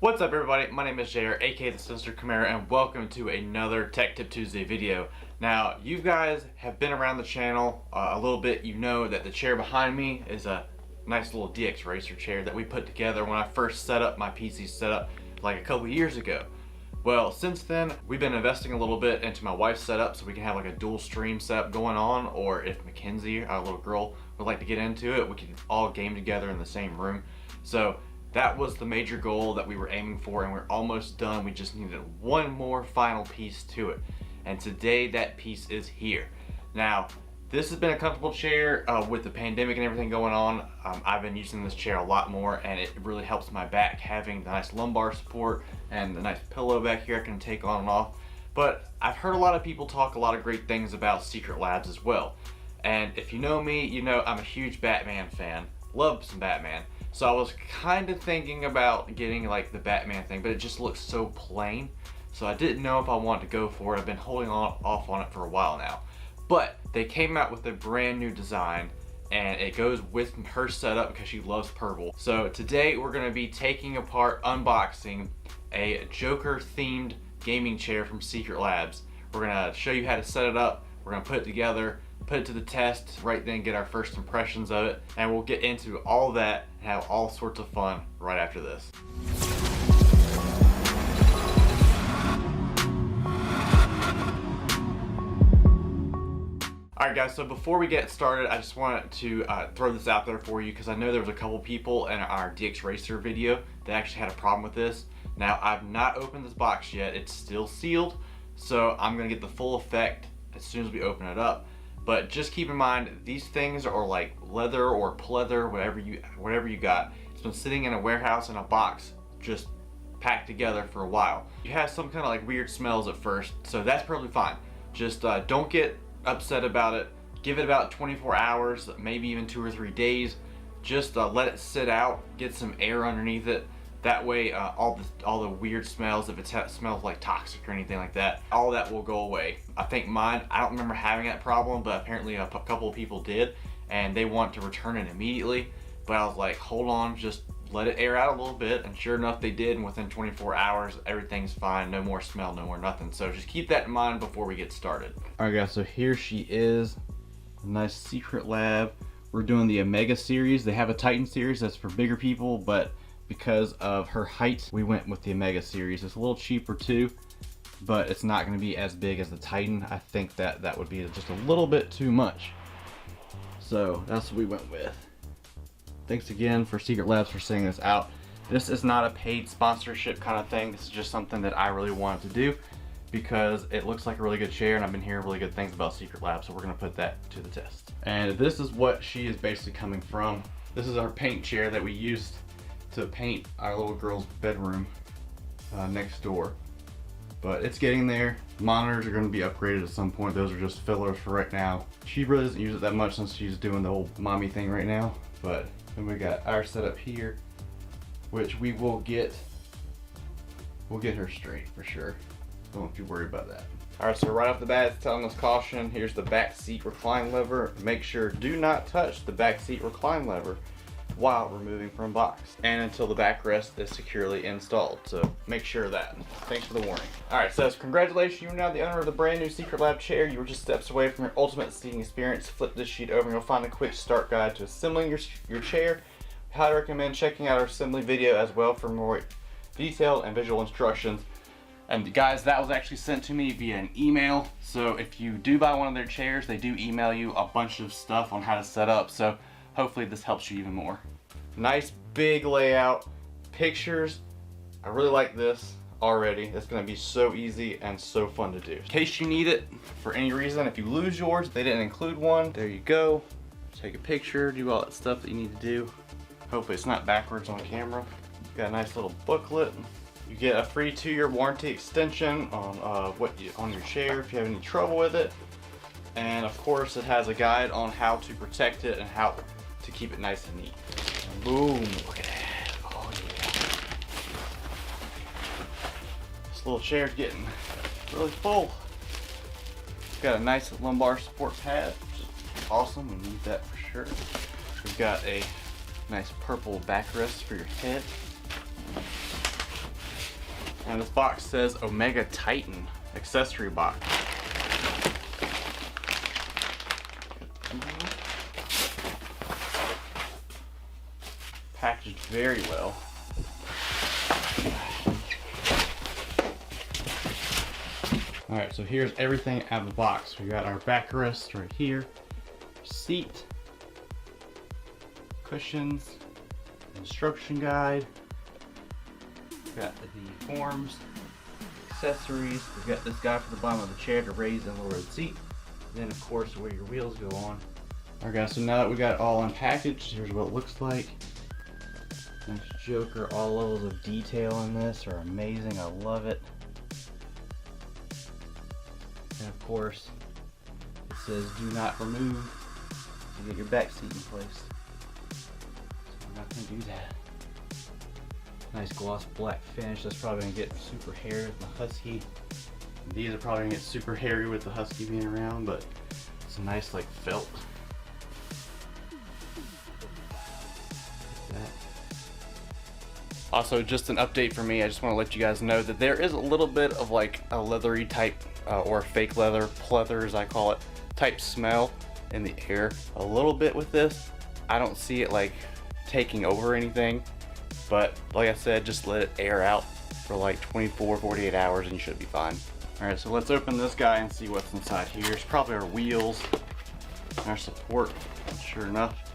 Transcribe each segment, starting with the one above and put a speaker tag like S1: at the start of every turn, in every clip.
S1: What's up everybody, my name is JR, aka the Sinister Camaro, and welcome to another Tech Tip Tuesday video. Now, you guys have been around the channel a little bit. You know that the chair behind me is a nice little DXRacer chair that we put together when I first set up my PC setup like a couple years ago. Well, since then, we've been investing a little bit into my wife's setup so we can have like a dual stream setup going on, or if Mackenzie, our little girl, would like to get into it, we can all game together in the same room. So that was the major goal that we were aiming for, and we're almost done. We just needed one more final piece to it. And today that piece is here. Now, this has been a comfortable chair with the pandemic and everything going on. I've been using this chair a lot more, and it really helps my back, having the nice lumbar support and the nice pillow back here I can take on and off. But I've heard a lot of people talk a lot of great things about SecretLab as well. And if you know me, you know I'm a huge Batman fan. Love some Batman. So I was kind of thinking about getting like the Batman thing, but it just looks so plain. So I didn't know if I wanted to go for it. I've been holding off on it for a while now. But they came out with a brand new design, and it goes with her setup because she loves purple. So today we're going to be taking apart, unboxing a Joker themed gaming chair from SecretLab. We're going to show you how to set it up. We're going to put it together, put it to the test, right then get our first impressions of it, and we'll get into all that and have all sorts of fun right after this. Alright guys, so before we get started, I just wanted to throw this out there for you because I know there was a couple people in our DXRacer video that actually had a problem with this. Now, I've not opened this box yet. It's still sealed, so I'm going to get the full effect as soon as we open it up. But just keep in mind, these things are like leather or pleather, whatever you got. It's been sitting in a warehouse in a box, just packed together for a while. You have some kind of like weird smells at first, so that's probably fine. Just don't get upset about it. Give it about 24 hours, maybe even 2 or 3 days. Just let it sit out, get some air underneath it. That way all the weird smells, if it smells like toxic or anything like that, all that will go away. I think mine, I don't remember having that problem, but apparently a couple of people did, and they want to return it immediately. But I was like, hold on, just let it air out a little bit, and sure enough they did, and within 24 hours everything's fine. No more smell, no more nothing. So just keep that in mind before we get started. Alright guys, so here she is, a nice SecretLab. We're doing the Omega series. They have a Titan series that's for bigger people, but because of her height, we went with the Omega series. It's a little cheaper too, but it's not going to be as big as the Titan. I think that would be just a little bit too much. So that's what we went with. Thanks again for SecretLab for sending this out. This is not a paid sponsorship kind of thing. This is just something that I really wanted to do because it looks like a really good chair, and I've been hearing really good things about SecretLab, so we're going to put that to the test. And this is what she is basically coming from. This is our paint chair that we used to paint our little girl's bedroom next door. But it's getting there. Monitors are going to be upgraded at some point. Those are just fillers for right now. She really doesn't use it that much since she's doing the whole mommy thing right now. But then we got our setup here, which we will get. We'll get her straight for sure. Don't you worry about that. Alright, so right off the bat, it's telling us caution. Here's the back seat recline lever. Make sure do not touch the back seat recline lever while removing from box, and until the backrest is securely installed. So make sure of that. Thanks for the warning. Alright, so congratulations, you are now the owner of the brand new SecretLab chair. You were just steps away from your ultimate seating experience. Flip this sheet over and you'll find a quick start guide to assembling your chair. I highly recommend checking out our assembly video as well for more detailed and visual instructions. And guys, that was actually sent to me via an email. So if you do buy one of their chairs, they do email you a bunch of stuff on how to set up. So hopefully this helps you even more. Nice big layout, pictures. I really like this already. It's gonna be so easy and so fun to do. In case you need it for any reason, if you lose yours, they didn't include one, there you go. Take a picture, do all that stuff that you need to do. Hopefully it's not backwards on camera. Got a nice little booklet. You get a free 2-year warranty extension on on your chair if you have any trouble with it. And of course it has a guide on how to protect it and how to keep it nice and neat. And boom, look at that. Oh yeah. This little chair's getting really full. It's got a nice lumbar support pad, which is awesome. We need that for sure. We've got a nice purple backrest for your head. And this box says Omega Titan accessory box. Packaged very well. Alright, so here's everything out of the box. We got our backrest right here, seat, cushions, instruction guide, we've got the forms, accessories, we've got this guy for the bottom of the chair to raise and lower the seat, and then of course where your wheels go on. Alright guys, so now that we got it all unpackaged, here's what it looks like. Nice Joker, all levels of detail in this are amazing, I love it. And of course, it says do not remove to get your back seat in place. So I'm not going to do that. Nice gloss black finish. That's probably going to get super hairy with my Husky. These are probably going to get super hairy with the Husky being around, but it's a nice like felt. Also, just an update for me, I just want to let you guys know that there is a little bit of like a leathery type or fake leather, pleather as I call it, type smell in the air a little bit with this. I don't see it like taking over anything, but like I said, just let it air out for like 24-48 hours and you should be fine. Alright, so let's open this guy and see what's inside here. It's probably our wheels, our support, sure enough.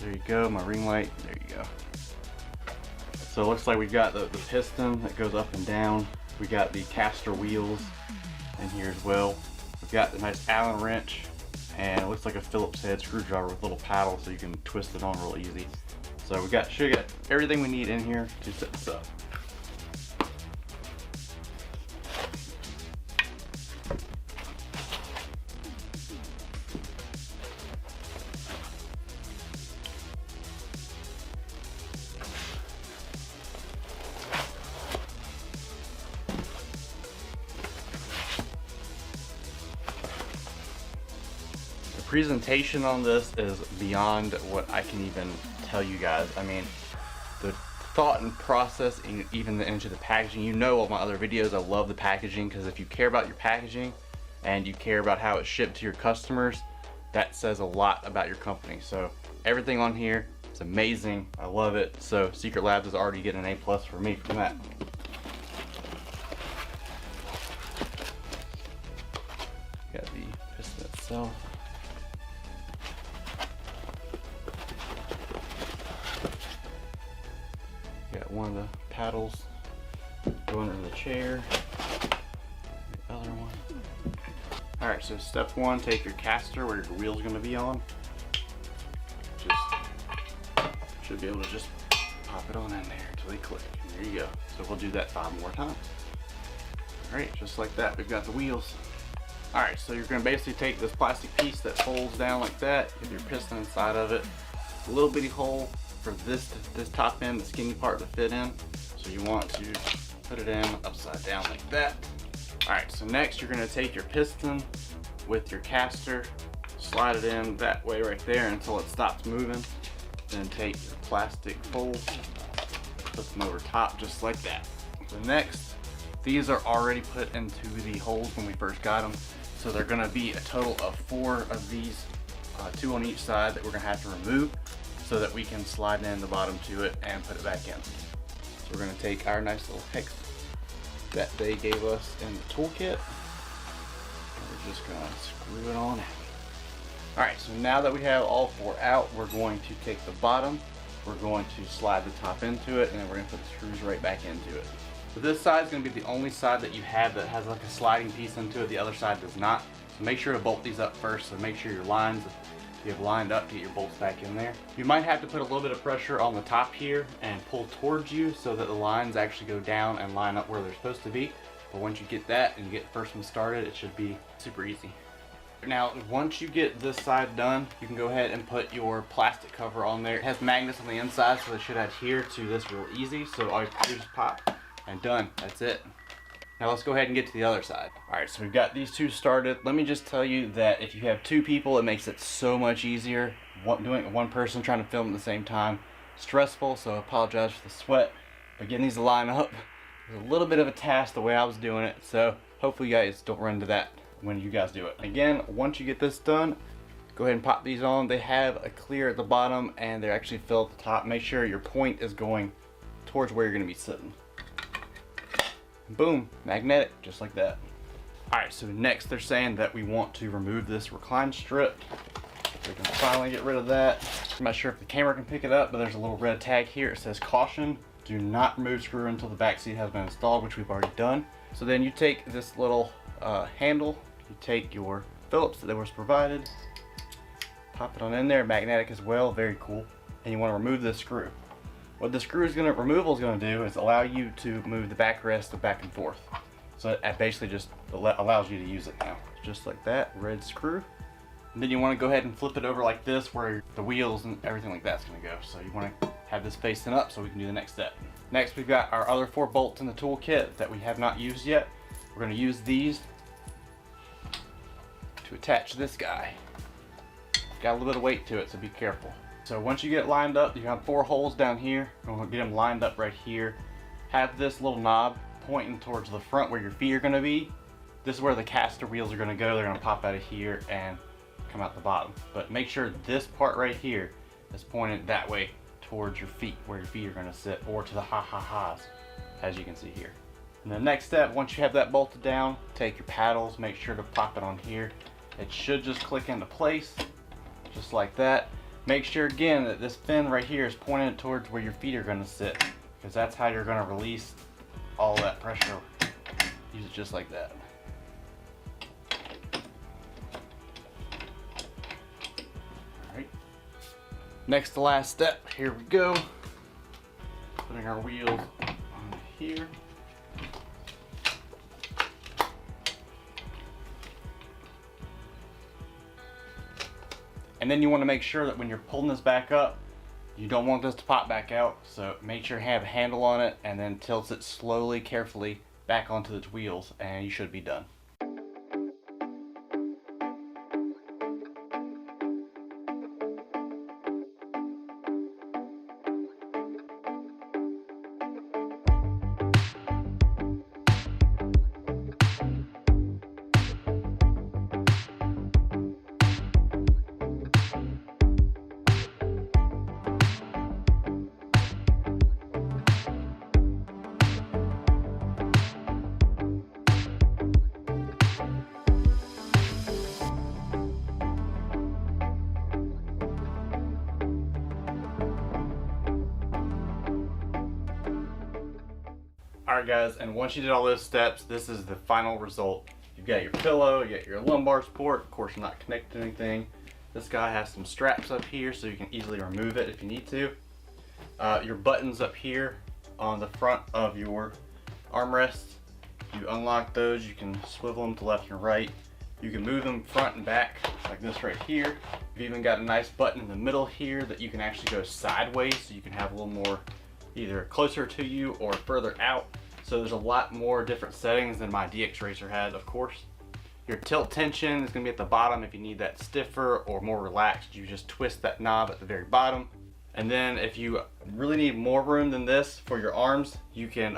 S1: There you go, my ring light, there you go. So it looks like we've got the piston that goes up and down. We got the caster wheels in here as well. We've got the nice Allen wrench, and it looks like a Phillips head screwdriver with a little paddle so you can twist it on real easy. So we should get everything we need in here to set this up. Presentation on this is beyond what I can even tell you guys. I mean, the thought and process, even into the packaging. You know all my other videos, I love the packaging, because if you care about your packaging and you care about how it's shipped to your customers, that says a lot about your company. So everything on here is amazing. I love it. So SecretLab is already getting an A+ for me from that. Got the piston itself. Got one of the paddles going under the chair. The other one. Alright, so step one, take your caster where your wheel's going to be on. Should be able to just pop it on in there until they click. And there you go. So we'll do that 5 more times. Alright, just like that, we've got the wheels. Alright, so you're going to basically take this plastic piece that folds down like that, get your piston inside of it, a little bitty hole for this top end, the skinny part to fit in. So you want to put it in upside down like that. Alright, so next you're going to take your piston with your caster, slide it in that way right there until it stops moving. Then take your plastic folds, put them over top just like that. So next, these are already put into the holes when we first got them. So they're going to be a total of 4 of these, 2 on each side, that we're going to have to remove, so that we can slide in the bottom to it and put it back in. So we're going to take our nice little hex that they gave us in the toolkit, and we're just going to screw it on out. Alright, so now that we have all 4 out, we're going to take the bottom, we're going to slide the top into it, and then we're going to put the screws right back into it. So this side is going to be the only side that you have that has like a sliding piece into it, the other side does not. So make sure to bolt these up first, so make sure your lines you have lined up to get your bolts back in there. You might have to put a little bit of pressure on the top here and pull towards you so that the lines actually go down and line up where they're supposed to be. But once you get that and you get the first one started, it should be super easy. Now, once you get this side done, you can go ahead and put your plastic cover on there. It has magnets on the inside, so it should adhere to this real easy. So all you have to do is pop and done. That's it. Now let's go ahead and get to the other side. Alright, so we've got these 2 started. Let me just tell you that if you have 2 people, it makes it so much easier. Doing it 1 person trying to film at the same time, stressful, so I apologize for the sweat. But getting these to line up It was a little bit of a task the way I was doing it, so hopefully you guys don't run into that when you guys do it. Again, once you get this done, go ahead and pop these on. They have a clear at the bottom and they're actually filled at the top. Make sure your point is going towards where you're going to be sitting. Boom, magnetic, just like that. Alright, so next they're saying that we want to remove this recline strip. We can finally get rid of that. I'm not sure if the camera can pick it up, but there's a little red tag here. It says caution, do not remove screw until the back seat has been installed, which we've already done. So then you take this little handle, you take your Phillips that was provided, pop it on in there, magnetic as well, very cool. And you want to remove this screw. What the screw removal is going to do is allow you to move the backrest back and forth. So it basically just allows you to use it now. Just like that, red screw. And then you want to go ahead and flip it over like this where the wheels and everything like that's going to go. So you want to have this facing up so we can do the next step. Next we've got our other 4 bolts in the toolkit that we have not used yet. We're going to use these to attach this guy. Got a little bit of weight to it, so be careful. So once you get it lined up, you have 4 holes down here. We're going to get them lined up right here. Have this little knob pointing towards the front where your feet are going to be. This is where the caster wheels are going to go. They're going to pop out of here and come out the bottom. But make sure this part right here is pointed that way towards your feet, where your feet are going to sit, or to the ha-ha-ha's, as you can see here. And the next step, once you have that bolted down, take your paddles, make sure to pop it on here. It should just click into place, just like that. Make sure again that this fin right here is pointed towards where your feet are going to sit, because that's how you're going to release all that pressure. Use it just like that. Alright. Next to last step, here we go. Putting our wheels on here. And then you want to make sure that when you're pulling this back up, you don't want this to pop back out. So make sure you have a handle on it and then tilt it slowly, carefully back onto its wheels, and you should be done. Alright guys, and once you did all those steps, this is the final result. You've got your pillow, you got your lumbar support, of course not connected to anything. This guy has some straps up here so you can easily remove it if you need to. Your buttons up here on the front of your armrests. You unlock those, you can swivel them to left and right. You can move them front and back like this right here. You've even got a nice button in the middle here that you can actually go sideways so you can have a little more either closer to you or further out. So there's a lot more different settings than my DXRacer had, of course. Your tilt tension is going to be at the bottom. If you need that stiffer or more relaxed, you just twist that knob at the very bottom. And then if you really need more room than this for your arms, you can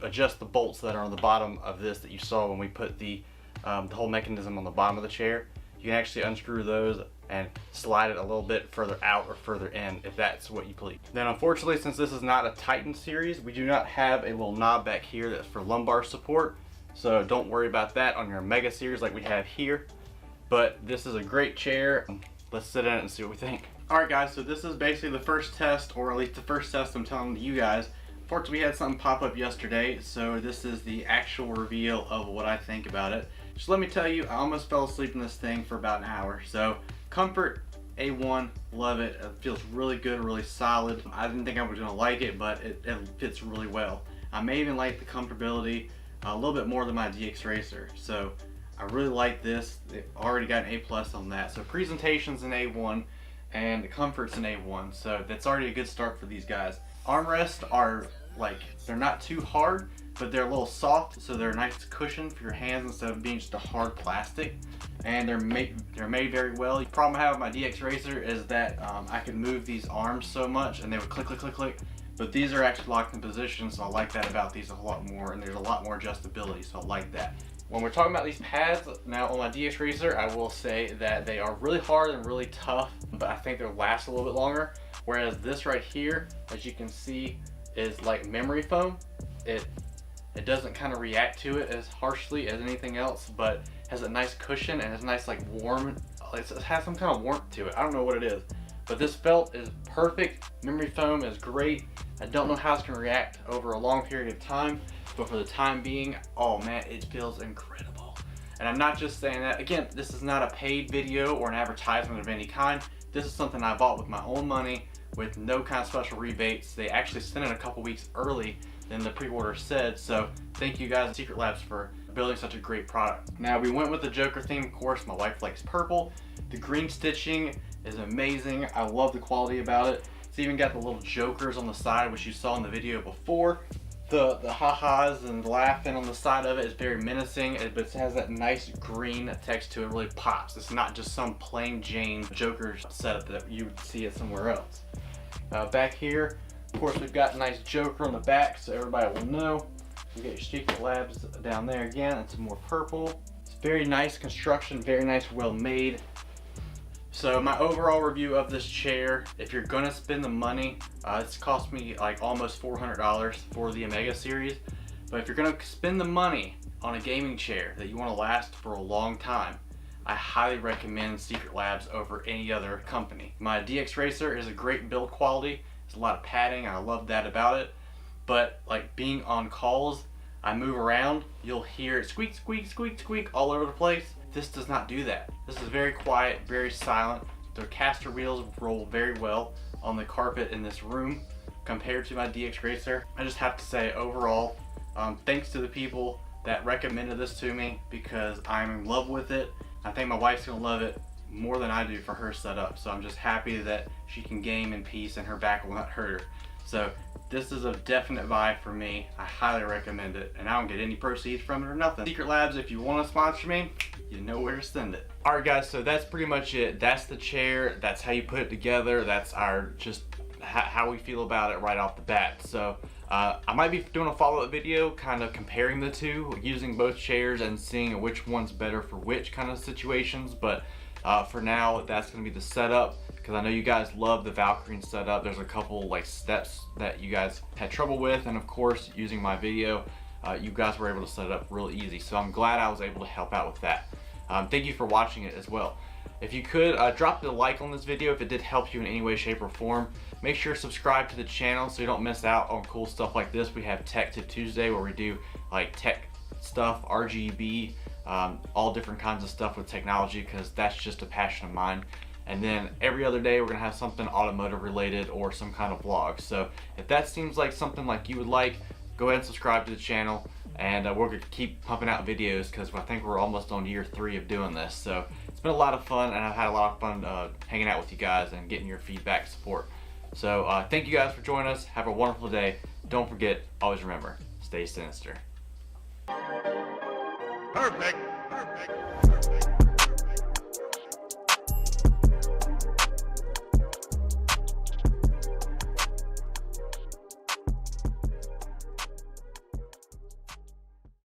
S1: adjust the bolts that are on the bottom of this that you saw when we put the whole mechanism on the bottom of the chair. You can actually unscrew those and slide it a little bit further out or further in if that's what you please. Then unfortunately, since this is not a Titan series, we do not have a little knob back here that's for lumbar support. So don't worry about that on your Mega series like we have here. But this is a great chair. Let's sit in it and see what we think. Alright guys, so this is basically the first test, or at least the first test I'm telling you guys. Fortunately, we had something pop up yesterday, so this is the actual reveal of what I think about it. Just let me tell you, I almost fell asleep in this thing for about an hour. So comfort, A1, love it. It feels really good, really solid. I didn't think I was gonna like it, but it fits really well. I may even like the comfortability a little bit more than my DXRacer. So I really like this. They've already got an A+ on that. So presentation's an A1 and the comfort's an A1. So that's already a good start for these guys. Armrests are like, they're not too hard, but they're a little soft, so they're a nice cushion for your hands instead of being just a hard plastic. And they're made very well. The problem I have with my DXRacer is that I can move these arms so much and they would click, click, click, click. but these are actually locked in position, so I like that about these a whole lot more, and there's a lot more adjustability, so I like that. When we're talking about these pads, now on my DXRacer, I will say that they are really hard and really tough, but I think they'll last a little bit longer. Whereas this right here, as you can see, is like memory foam. It doesn't kind of react to it as harshly as anything else, but has a nice cushion and it's nice like warm. It has some kind of warmth to it. I don't know what it is, but this felt is perfect. Memory foam is great. I don't know how it's gonna react over a long period of time, but for the time being, oh man, it feels incredible. And I'm not just saying that. Again, this is not a paid video or an advertisement of any kind. This is something I bought with my own money with no kind of special rebates. They actually sent it a couple weeks early than the pre-order said, so thank you guys at SecretLab for building such a great product. Now we went with the Joker theme, of course. My wife likes purple. The green stitching is amazing. I love the quality about it. It's even got the little jokers on the side, which you saw in the video before. The ha-has and laughing on the side of it is very menacing, but it has that nice green text to it. It really pops. It's not just some plain Jane Joker setup that you would see it somewhere else. Back here, of course, we've got a nice Joker on the back, so everybody will know. You get your SecretLabs down there again. It's more purple. It's very nice construction, very nice, well made. So my overall review of this chair, if you're gonna spend the money, it's cost me like almost $400 for the Omega series. But if you're gonna spend the money on a gaming chair that you wanna last for a long time, I highly recommend SecretLabs over any other company. My DXRacer is a great build quality. There's a lot of padding, and I love that about it. But like being on calls, I move around, you'll hear it squeak, squeak, squeak, squeak all over the place. This does not do that. This is very quiet, very silent. The caster wheels roll very well on the carpet in this room compared to my DXRacer. I just have to say overall, thanks to the people that recommended this to me, because I'm in love with it. I think my wife's gonna love it more than I do for her setup. So I'm just happy that she can game in peace and her back will not hurt her. So this is a definite buy for me. I highly recommend it, and I don't get any proceeds from it or nothing. SecretLabs, if you want to sponsor me, you know where to send it. All right, guys, so that's pretty much it. That's the chair. That's how you put it together. That's our just how we feel about it right off the bat. So I might be doing a follow-up video kind of comparing the two, using both chairs and seeing which one's better for which kind of situations. But for now, that's going to be the setup, because I know you guys love the Valkyrie setup. There's a couple like steps that you guys had trouble with, and of course, using my video, you guys were able to set it up real easy. So I'm glad I was able to help out with that. Thank you for watching it as well. If you could, drop a like on this video if it did help you in any way, shape, or form. Make sure to subscribe to the channel so you don't miss out on cool stuff like this. We have Tech Tip Tuesday where we do like tech stuff, RGB, all different kinds of stuff with technology, because that's just a passion of mine. And then every other day we're gonna have something automotive related or some kind of vlog. So if that seems like something like you would like, go ahead and subscribe to the channel, and we're gonna keep pumping out videos, because I think we're almost on year 3 of doing this. So it's been a lot of fun, and I've had a lot of fun hanging out with you guys and getting your feedback, support. So thank you guys for joining us. Have a wonderful day. Don't forget, always remember, stay sinister.
S2: Perfect.